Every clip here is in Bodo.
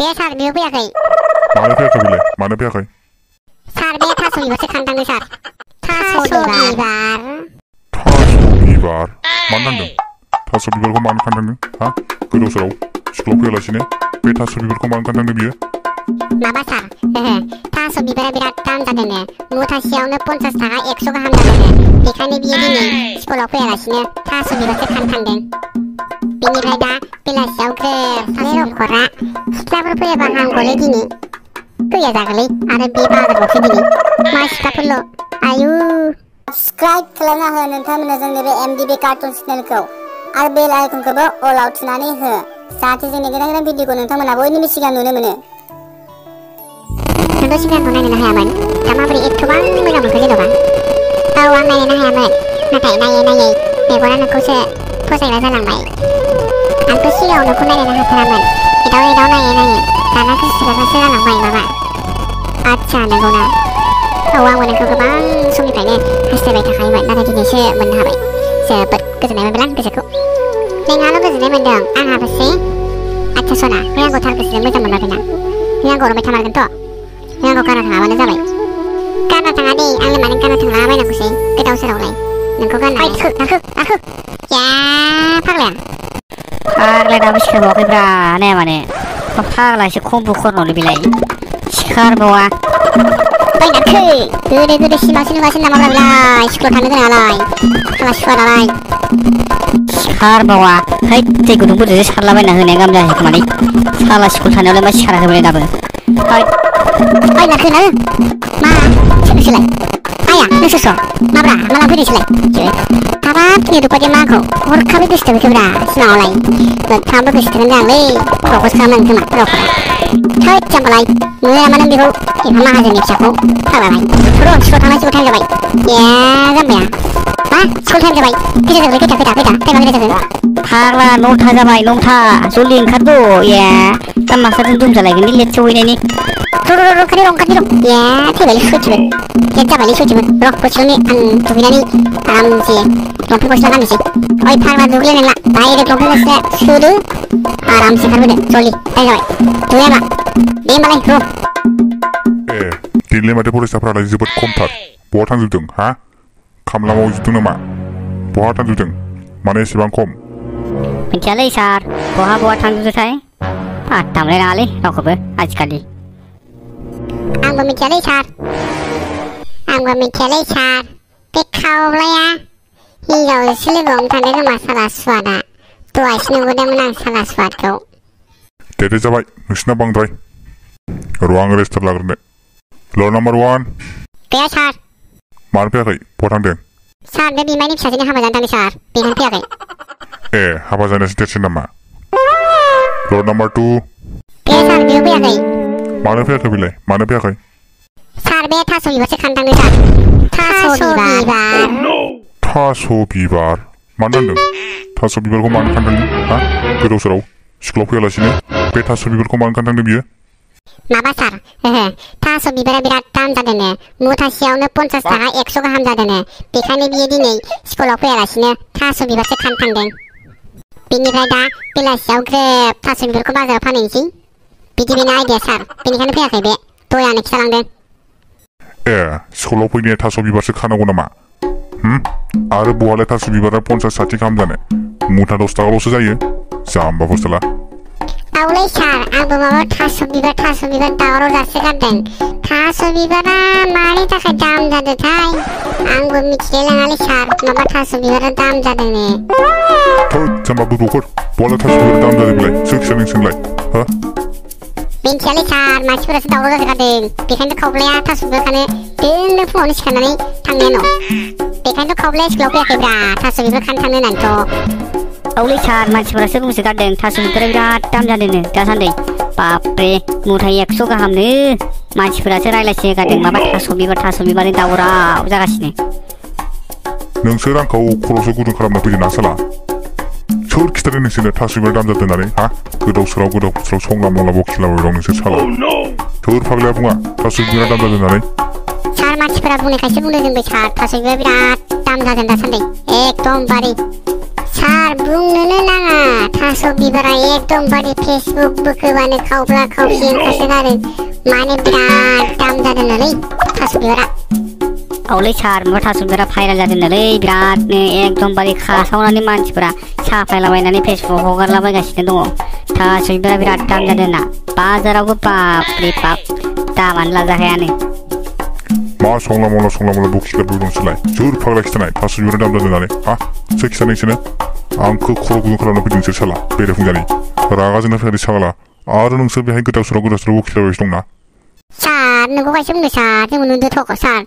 बे सार बेयाव फैयाखै मानो फैयाखै बेलाय मानो फैयाखै सार बे थास' बिबारसो खानो थांदों सार थास' बिबार मानो नांदों थास' बिबारखौ मानो खानो थांदों हा गोदाव सोराव स्कुलाव फैयालासिनो बे थास' बिबारखौ मानो खानो थांदों बियो माबा सार थास' बिबारा बिराद दाम जादोंनो मुथासेयावनो 50 थाखा 100 गाहाम जादोंनो बेखायनो बियो दिनै स्कुलाव फैयालासिनो थास' बिबारसो खानो थांदों बेनिफ्राय दा बेलासियाव ग्रोब सासे न'खरा सिख्लाफोर फैयाबा हामगौलै दिनै गैया जागोलै आरो बे बाजारबावसो दिनै मा सिख्लाफोरल' आयु सब्सक्राइब खालामना हो नोंथांमोना जोंनि बे MDB कार्टुन चेनेलखौ आरो बेल आइकनखौबो अलाव थुनानै हो जाहाथे जोंनि गोदान गोदान भिडिअखौ नोंथांमोना बयनिबो सिगां नुनो मोनो नोंथ' सिगांखौ नायनो हायामोन दा माबोरै एथ'बां मोजां मोनखो जेन'बा औ आं नायनो हायामोन नाथाय नायै नायै मेगना नोंखौसो फसायग्रा जालांबाय आंथ' सिगाङाव नोंखौ नायनो हाथारामोन एदाव नायै नायै दाना गोसोथोग्रासो जालांबाय माबा आदसा नंगौना औ आंबो नोंखौ गोबां समनिफ्रायनो हास्थायबाय थाखायोमोन नाथाय दिनैसो मोननो हाबाय जोबोद गोजोननाय मोनबाय आं गोसोखौ नोंहाल' गोजोननाय मोन्दों आंहाबोसै आदसा सना नों आंखौ थार गोसोजों मोजां मोनबायना नों आंखौ अरबाय थामारगोनथ' नों आंखौ गारना थाङाबानो जाबाय गारना थाङा दे आंलाय मानो गारना थांलाबायनांगौसै गोदाव सोरावलाय नोंखौ गारना नाखो या फाग्लाया दाबो सिखारबावाखैब्रा नाया माने फाग्ला एसे खम बुखरनावलै बेलाय सिखारबावा नाखो गोदो सिमांसो नुगासिनो नामा बेलाय स्कुलाव थांनो गोनाङालाय खाला सुवा नालाय सिखारबावा है दै गुदुंफोरजोंसो सारलाबायना होनाया गाहाम जायाखै खोमालै साला स्कुल थानायावलाय मा सिखाराखै बेलाय दाबो नाखो मा सोरसोलाय आया नोंसोरस' माब्रा मा लांफैदोंसोलाय हाबाब दिनै रुपादिया माखौ हरखाबै गोसोथोबोखैब्रा सिमाङावलाय मोगथाङावबो गोसोथोगोन जांलै प्रप'ज खालामनांगोन खोमा र'खौलाय थैद जाम्बालाय नुनायामा नों बेखौ एफा माहाजोननि फिसाखौ फाग्लालाय र' स्कुलाव थांनांसिगौ टाइम जाबाय ए जाम्बाया मा स्कुल टाइम जाबाय खैथा जाबाय खैथा टाइमा खैथा जागोन फाग्ला 9टा जाबाय 9टा जल्दि ओंखारद' ए दा मास्टारजों दुम जालायगोन लेट सहैनायनि ओंखारनि र' ए थैबायलै सयथिबो लेट जाबायलै सयथिबो र' दसेयावनो आं दुगैनानै आरामसे लंपेन्ट गस्ला गाननोसै ओइ फाग्ला दुगैलाय नंला डाइरेक्ट लंपेन्ट गस्ला सुदो आरामसे ओंखारबोदो जल्दि टाइम जाबाय दुगैयाबा दे होमबालाय र' ए दिनैलाय माथो फरायसाफ्रालाय जोबोद खमथार बहा थांजोबदों हा खामला मावजोबदों नामा बहा थांजोबदों मानो एसेबां खम मिथियालै सार बहा थांजोबदोंथाय पात्ता मोनलायलाङालै रावखौबो आजिखालि आंबो मिथियालै सार बे खावलाया हिनजावसो लोगो हमनो थांदों खोमा साला सुवादा दहायसो नुबोदोंमोन आं साला सुवादखौ दे जाबाय नोंसिना बांद्राय र' आं रेजिस्टार लाग्रोनो ल' नाम्बार 1 गैया सार मानो फैयाखै बहा थांदों सार बे बिमायनि फिसाजोनि हाबा जानो थांदों सार बेखायनो फैयाखै ए हाबा जानायासो देरसिन नामा र' नाम्बार 2 गैया सार बेयाव फैयाखै मानो फैयाखै बेलाय मानो फैयाखै सार बे थास' बिबारसो खानो थांदों सार थास' बिबार मानो नांदों थास' बिबारखौ मानो खानो थांदों हा गोदाव सोराव स्कुलाव फैयालासिनो बे थास' बिबारखौ मानो खानो थांदों बियो माबा सार थास' बिबारा बिराद दाम जादोंनो मुथासेयावनो 50 थाखा 100 गाहाम जादोंनो बेखायनो बियो दिनै स्कुलाव फैयालासिनो थास' बिबारसो खानो थांदों बेनिफ्राय दा बेलासियाव ग्रोब थास' बिबारखौ बाजाराव फानहैनोसै बिदि बेनो आइडिया सार बेनिखायनो फैयाखै बे दहाय आंनो खिथालांदों ए स्कुलाव फैनाया थास' बिबारसो खानांगौ नामा आरो बहालाय थास' बिबारा 50-60 गाहाम जानो मुथा 10 थाखाल'सो जायो जाम्बा बुस्थुला औलै सार आंबो माबा थास' बिबार दावराव दासो गारदों थास' बिबारा मानि थाखाय दाम जादोंथाय आंबो मिथिलायलाङालै सार माबा थास' बिबारा दाम जादोंनो थोद जाम्बा बुदुफोर बहालाय थास' बिबारा दाम जादों बेलाय सोर नोंसोरलाय हो मिन्थियालै सार मानसिफोरासो दावराव जासोगारदों बेखायनोथ' खावलाया थास' बिबार खानो दोननो फुङावनो सिखारनानै थांनायानो बेखायनोथ' खावलाया स्कुलाव फैयाखैब्रा थास' बिबार खानो थांनो होननानैथ' औलै सार मानसिफोरासो बुंसोगारदों थास' बिबारा बिराद दाम जादोंनो दासान्दि बापरे मुथाय 100 गाहामनो मानसिफोरासो रायलायसोगारदों माबा थास' बिबारनि दावराव जागासिनो नोंसोर आंखौ खर'सो गुदुं खालामना फैदों ना साला सोर खिथादों नोंसोरनो थास' बिबार दाम जादों होननानै हा गोदाव सोराव संला मंला बखिलाबाय दं नोंसोर साला सोर फाग्लाया बुङा थास' बिबारा दाम जादों होननानै सार मानसिफोरा बुंनायखायसो बुंदों जोंबो सार थास' बिबारा बिराद दाम जादों दासान्दि एकदमबारे सार बुंनोनो नाङा थास' बिबारा एकदमबारे फेसबुक बोखोबानो खावब्ला खावसि ओंखारसोगारो माने बिराद दाम जादोंनोलै थास' बिबारा औलै सार माबा थास' बिबारा भाइरेल जादोंनोलै बिरादनो एकदमबारे खासावनानै मानसिफोरा साफायलाबायनानै फेसबुक हगारलाबायगासिनो दङ थास' बिबारा बिराद दाम जादोंना बाजारावबो बापरे बाप दामानो लाजाखायानो मा संला मोनला बखिगारबो दंसोलाय सोर फाग्ला खिथानाय थास' बिबारा दाम जादों होननानै हा सोर खिथानाय नोंसोरनो आंखौ खर' गुदुं खालामना फैदों नोंसोर साला बेरेफुंजानि रागा जोंना फैनानै साला आरो नोंसोर बेहाय गोदाव सोराव बखिलाबायगासिनो दंना सार नोंखौ गायसो बुंदों सार जों नुदोंथ' सार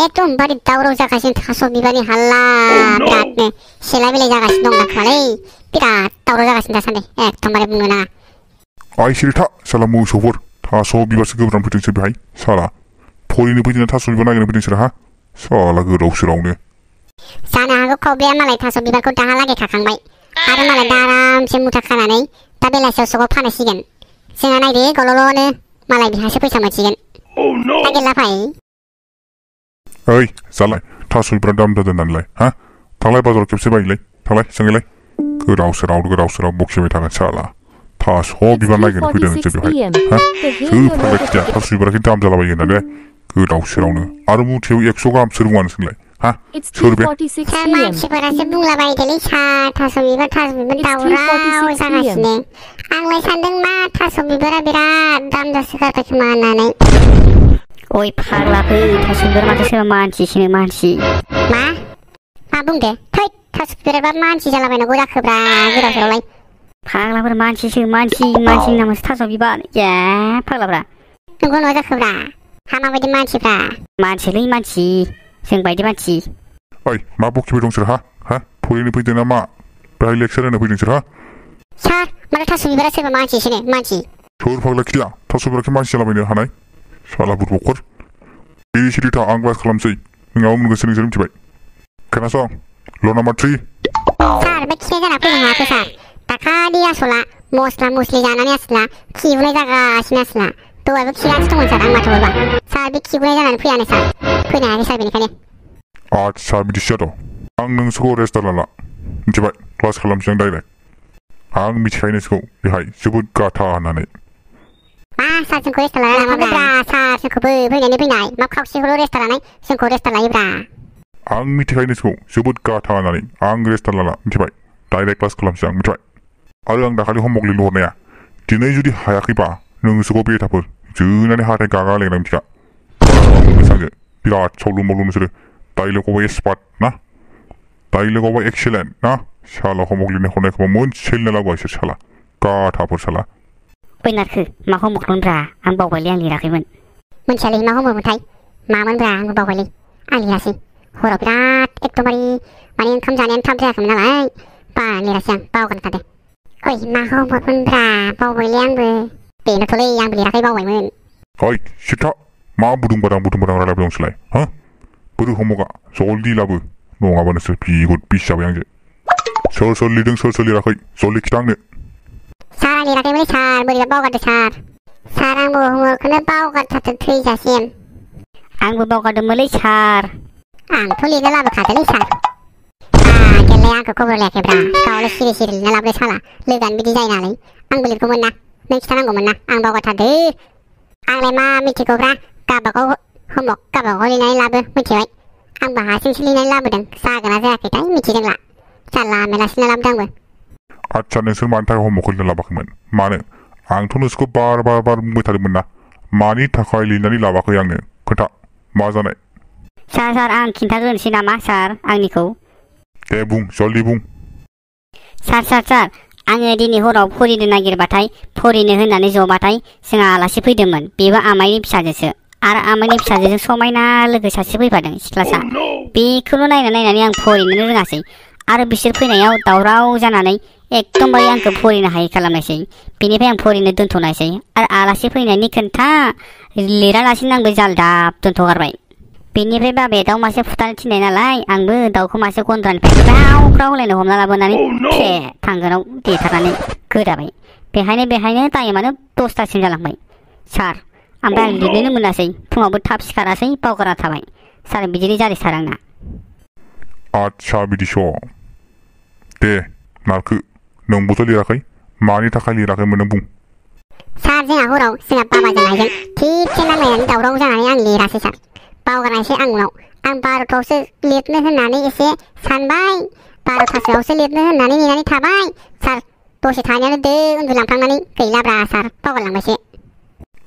एकदमबारे दावराव जागासिनो थास' बिबारनि हाल्ला बिरादनो सेलाय बेलाय जागासिनो दं खोमालै बिराद दावराव जागासिनो दासान्दि एकदमबारे बुंनो नाङा आइ सिरिथा साला मोसौफोर थास' बिबारसो गोब्राब फैदोंसो बेहाय साला फरिनो फैदोंना थास' बिबार नागिरनो फैदोंसोर हा साला गोदाव सोरावनो जानो हागौ खावब्लाया मालाय थास' बिबारखौ दाहालागै खाखांबाय आरो मालाय दा आरामसे मुथा खानानै दा बेलासियाव सखआव फानहैसिगोन जोंहा नायदो गल'ल'नो मालाय बिहासो फैसा मोनसिगोन नागिरला फै ओइ जालाय थास' बिबारा दाम जादों होननानैलाय हा थांलाय बाजाराव खेबसे बायलाय थांलाय सोंलाय गोदाव सोराव बखिबाय थागोन साला थास' बिबार नागिरनो फैदों नोंसोर बेवहाय हा सोर फाग्ला खिथाया थास' बिबारा दाम जालाबायो होननानै गोदाव सोरावनो आरो मुथायाव 100 गाहाम सोर बुङा नोंसोरलाय हा सोर बे सार मानसिफोरासो बुंलाबायदोलै सार थास' बिबार दावराव जागासिनो आंलाय सानदों मा थास' बिबारा बिराद दाम जासोगारबाय खोमा होननानै ओइ फाग्लाफोर थास' बिबार माथो सोरबा मानसिसोनो मानसि मा बुंदो थै थास' बिबारा मानसि जालाबायनांगौ जाखोब्रा गोदाव सोरावलाय फाग्लाफोर मानसिसो मानसि नामासो थास' बिबार ए फाग्लाफ्रा नंगौ नङा जाखोब्रा हा माबायदि मानसिफ्रा मानसिलै मानसि जों बायदि मानसि ओइ मा बखिबाय दं सोर हा फरिनो फैदों ना मा बेहाय लेक्सार होनो फैदों सोर हा सार माथो थास' बिबारा सोरबा मानसिसोनो मानसि सोर फाग्ला खिथाया थास' बिबारखौ मानसि जालाबायनो हानाय साला बुरबखर बे सिरिथा आं क्लास खालामसै नोंनाव मोनगोनसो नोंसोर मिथिबाय खोनासं ल' नाम्बार 3 सार बे खिनाय जाना फैनो हायाखै सार दाखालि आसला मस्ला मस्लि जानानै आसला खिगुनाय जागासिनो आसला दहायबो खिगासिनो दंमोन सार आं माथो हरबा सार बे खिगुनाय जानानै फैयानो सार फैनो हायाखै सार बेनिखायनो आदसा बिदिसो जादों आं नोंसोरखौ रेस्टार लाला मिथिबाय क्लास खालामसै आं डाइरेक्ट आं मिथिखायो नोंसोरखौ बेहाय जोबोद गाथा होननानै मा सार जोंखौ रेस्टार लानाङाब्रा सार जोंखौबो फैनाय मा खावसेखौल' रेस्टार लानाय जोंखौ रेस्टार लायोब्रा आं मिथिखायो नोंसोरखौ जोबोद गाथा होननानै आं रेस्टार लाला मिथिबाय डाइरेक्ट क्लास खालामसै आं मिथिबाय आरो आं दाखालि हमवर्क लिरनो हरनाया दिनै जुदि हायाखैबा नोंसोरखौ बेटाफोर जोनानै हाथाय गागा लेंना मिथिखा आंजों बिराद सावलु मावलु नोंसोरो डाइलगावबो एक्सपार्ट ना डाइलगावबो एक्सेलेन्ट ना साला हमवर्क लिरनो हरनायखौबो मोनसे लिरना लाबोआ इसोर साला गाथाफोर साला बै नारखो मा हमवर्कमोनब्रा आं बावबायलै आं लिराखैमोन मोनथियालै मा हमवर्कमोनथाय मामोनब्रा आंबो बावबायलै आं लिरासै हराव बिराद एकदमबारे माने ओंखाम जानायानो थाब जायाखैमोन नालाय लिरासै आं बावगारखादों ओइ मा हमवर्कमोनब्रा बावबायलै आंबो बेनोथ'लै आंबो लिराखै बावबायमोन ओइ सिथा मा बुदुं बादां रायलायबाय दंसोलाय हा बोरो हमवर्कआ जल्दि लाबो नङाबा नोंसोर बिगुर बिस जाबाय आंजों सोर लिरदों सोर लिराखै जल्दि खिथा आंनो सार आं लिराखैमोनलै सार बोरैबा बावगारदों सार आंबो हमवर्कखौनो बावगारथारदों थैजासिम आंबो बावगारदोंमोनलै सार आंथ' लिरना लाबोखादोंलै सार गेले आंखौ खबर लायाखैब्रा गावलाय सिरि लिरना लाबोदो साला लोगोआनो बिदि जायो नालाय आंबो लिरगौमोन ना नों खिथानांगौमोन ना आं बावगारथारदो आंलाय मा मिथिगौब्रा गावबागाव हमवर्क गावबागाव लिरनानै लाबो मिथिबाय आंबो हारसिंसो लिरनानै लाबोदों जागोना जायाखैथाय मिथिदोंला जाला मेलासिनो लाबोदों आंबो आदसा नोंसोर मानि थाखाय हमवर्कखौ लिरना लाबाखैमोन मानो आंथ' नोंसोरखौ बार बुंबाय थादोंमोन ना मानि थाखाय लिरनानै लाबाखै आंनो खोन्था मा जानाय सार आं खिन्थाग्रोनोसै नामा सार आंनिखौ दे बुं जल्दि बुं सार आङो दिनै हराव फरिनो नागिरबाथाय फरिनो होननानै जबाथाय जोंहा आलासि फैदोंमोन बेबो आमाइनि फिसाजोसो आरो आमाइनि फिसाजोजों समायना लोगो सासे फैफादों सिख्लासा बेखौल' नायनानै आं फरिनोनो रोङासै आरो बिसोर फैनायाव दावराव जानानै एकदमबारे आंखौ फरिनो हायै खालामनायसै बेनिफ्राय आं फरिनो दोनथ'नायसै आरो आलासि फैनायनि खोन्था लिरालासिनो आंबो जालदाब दोनथ'गारबाय बेनिफ्राय बाबाया दाउ मासे फुथारनो थिननाय नालाय आंबो दाउखौ मासे गन्द्रानिफ्राय ग्राव होलायनो हमना लाबोनानै थांगोनाव देथारनानै गोदाबाय बेहायनो टाइमानो 10थासिम जालांबाय सार ओमफ्राय आं लिरनोनो मोनासै फुङावबो थाब सिखारासै बावगारना थाबाय सार बिदिनो जादों सार आंना आदसा बिदिस' दे नारखो नोंबोथ' लिराखै मानि थाखाय लिराखैमोन नों बुं सार जोंहा हराव जोंहा बाबाजों आइजों थिगसे नांलायनानै दावराव जानानै आं लिरासै सार बावगारनायसै आं उनाव आं 12थायावसो लिरनो होननानै एसे सानबाय 12थासोआवसो लिरनो होननानै नेनानै थाबाय सार दसे थानायावनो दो उन्दुलांफ्लांनानै गैलाब्रा सार बावगारलांबायसो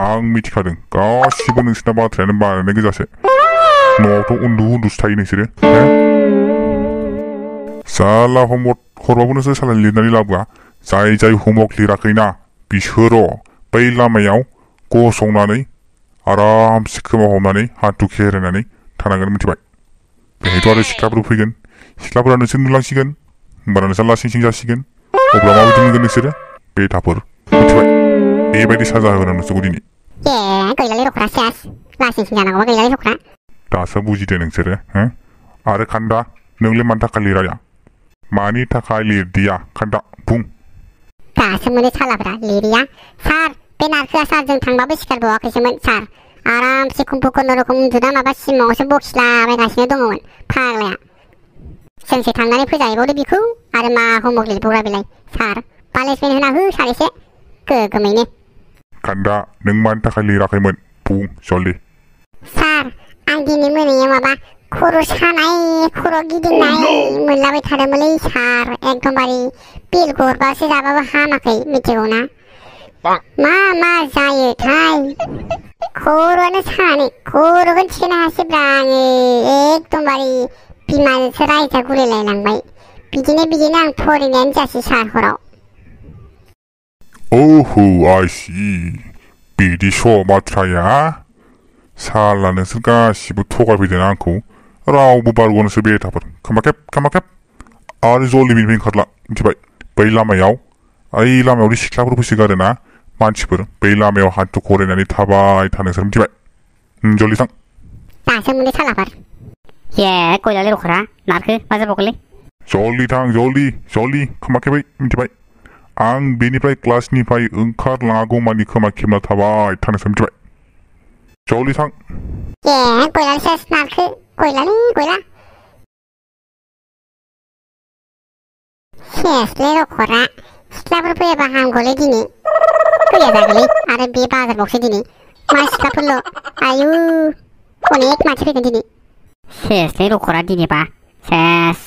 आं मिथिखादों गासिबो नोंसिना बाथ्रायानो बानायनाय गोजासो न'आवथ' उन्दुसो थायो नोंसोरो साला हमवर्क हरबाबो नोंसोर साला लिरनानै लाबोआ जाय हमवर्क लिराखैना बिसोरो बै लामायाव गसंनानै आरामसे खोमा हमनानै हाथु खेरायनानै थानांगोन मिथिबाय बेहायथ' आरो सिख्लाफोर फैगोन सिख्लाफोरा नोंसोर नुलांसिगोन होमबाना नोंसोर लासिं जासिगोन अब्ला माबायदि मोनगोन नोंसोरो बेथाफोर मिथिबाय बेबायदि साजा होगोन नोंसोरखौ दिनै गैलालै रखरा सेस लासिं जानांगौबा गैलालै रखरा दासो बुजिदो नोंसोरो आरो खान्दा नोंलाय मानि थाखाय लिराया मानि थाखाय लिरदिया खान्दा बुं दासो मोनो सालाफ्रा लिरिया सार बे नारखोआ सारजों थांबाबो सिखारबावाखैसोमोन सार आरामसे कुम्भु खुनुरुखुम उन्दुना माबा सिमाङावसो बखिलाबायगासिनो दङमोन फाग्लाया जोंसो थांनानै फोजाहैबावदो बिखौ आरो मा हमवर्क लिरबावग्रा बेलाय सार पानिशमेन्ट होना हो सार एसे गोगोमैनो खान्दा नों मानि थाखाय लिराखैमोन बुं जल्दि सार आं दिनै मोनायाव माबा खर' सानाय खर' गिदिंनाय मोनलाबाय थादोंमोनलै सार एकदमबारे पिल गरबासो जाबाबो हामाखै मिथिगौना मा जायोथाय खर'आनो सानानै खर'खौनो थिखोनो हायासैब्रा आङो एकदमबारे बिमाजोंसो रायजा गुलायलायलांबाय बिदिनो आं फरायनायानो जासै सार हराव ओहो आइ सि बिदिसो बाथ्राया साला नोंसोर गासिबो थगायफैदों आंखौ रावबो बारग'नोसो बेथाफोर खोमाखेब आरो जल्दि बेनिफ्राय ओंखारला मिथिबाय बै लामायावदि सिख्लाफोर फैसोगारोना मानसिफोर बै लामायाव हान्थु खरायनानै थाबाय था नोंसोर मिथिबाय जल्दि थां दासो मोनो सालाफोर गयलालै रखरा नारखो मा जाबावगोनलै जल्दि थां जल्दि खोमाखेबै मिथिबाय आं बेनिफ्राय क्लासनिफ्राय ओंखारलाङागौमानि खोमाखेबना थाबाय था नोंसोर मिथिबाय जल्दि थां गयलालै सेस नारखो गयला सेसलै रखरा सिख्लाफोर फैयाबा हामगौलै दिनै फैया जागोनलै आरो बे बाजारबावसो दिनै मा सिख्लाफोरल' आयु अनेक मानसि फैगोन दिनै सेसलै रखरा दिनैबा सेस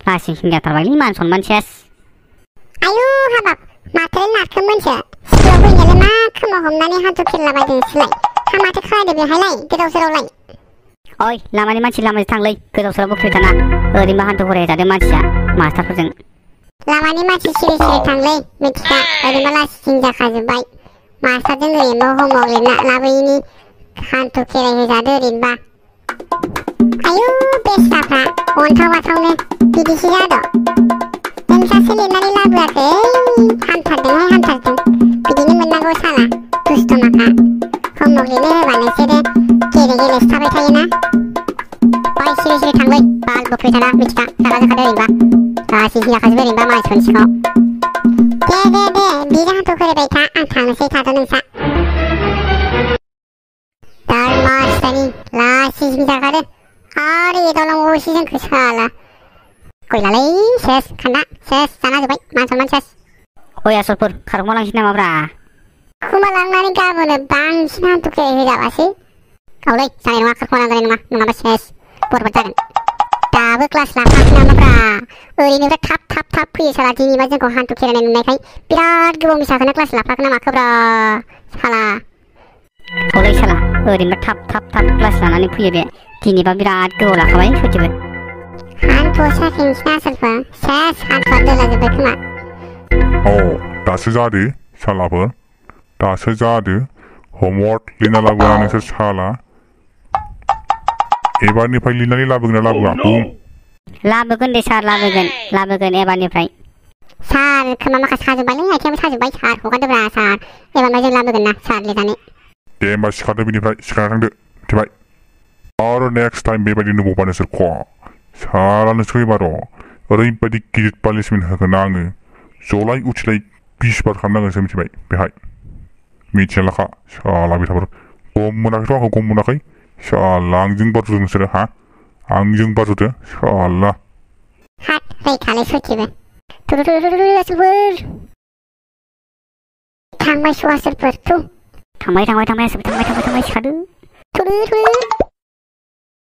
लासिं जाथारबायलै मान सनमान सेस आयु हाबाब माथो नारखो मोनसो स्कुलाव फैनायालाय मा खोमा हमनानै हान्थु खेरलाबायदों नोंसोरलाय माथो खालायदों बेहायलाय गोदाव सोरावलाय ओइ लामानि मानसि लामाजों थांलै गोदाव सोराव बोख्रि थाना ओरैनोबा हान्थु खराय जादों मानसिया मास्टारफोरजों लामानि मानसि सिरि थांलै मिथिखा ओरैनोबा लासिं जाखाजोब्बाय मास्टारजों ओरैनोबा हमवर्क लिरना लाबोयिनि हान्थु खेराय होजादो ओरैनोबा आयु बेस्राफ्रा अन्थाव बाथावनो बिदिसो जादों नोंसासो लिरनानै लाबोआखै हामथारदों बिदिनो मोननांगौ साला दुस्थ'माखा हमवर्क लिरनो होबा नोंसोरो गेलेसो थाबाय थायोना ओइ सिरि थांलै बाल बोख्रि थाना मिथिखा रागा जोंखादो ओरैनोबा लासिं जाखाजोबो ओरैनोबा मानसिफोरनि सिगाङाव दे बिदि हान्थु खरायबाय था आं थांनोसै थादो नोंसा मास्टारनि लासिं जाखादो आरो एदावलांबावोसो जोंखौ साला गयलालै सेस खान्दा सेस जाना जोब्बाय मान सनमान सेस ओइ आसलफोर खारखुमालांसै नामाब्रा खुमालांनानै गाबोनो बांसिन हान्थु खेराय होजाबासो औलै जानाय नङा खारखुमालांजानाय नङाबा सेस बरबाद जागोन दाबो क्लास लाफाखै नामाब्रा ओरैनिफ्राय थाब फैयो साला दिनैबा जोंखौ हान्थु खेरायनाय नुनायखाय बिराद गोबाव मिसाखौनो क्लास लाफाखै ना माखोब्रा साला औलै साला ओरैनोबा थाब क्लास लानानै फैयो बे दिनैबा बिराद गोबाव लाखाबाय सथिबो हान्थुआव साखिनोसै आसलफोर सेस हान्थुआ दोलाजोब्बाय खोमा दासो जादो सालाफोर दासो जादो हमवर्क लिरना लाबोआ नोंसोर साला एबारनिफ्राय लिरनानै लाबोगोन ना लाबोआ बुं लाबोगोन दे सार लाबोगोन एबारनिफ्राय सार खोमा माखा साजोब्बायलै आथिंबो साजोब्बाय सार हगारदोब्रा सार एबारनिफ्राय जों लाबोगोन ना सार लिरनानै दे होमबा सिखारदो बिनिफ्राय सिखारना थांदो मिथिबाय आरो नेक्स्ट टाइम बेबायदि नुबावबा नोंसोरखौ साला नोंसोर एबार ओरैबायदि गिदिर पानिशमेन्ट होगोन आङो जलाय उथिलाय 20 बार खालामनांगोनसो मिथिबाय बेहाय मिथिना लाखा साला बेथाफोर गम मोनाखैथ' आंखौ गम मोनाखै साला आंजों बारजोदो नोंसोरो आंजों बारजोदो साला हाथ रैखालै सथिबो आसोलफोर थांबाय आसोलफोर थांबाय सिखादो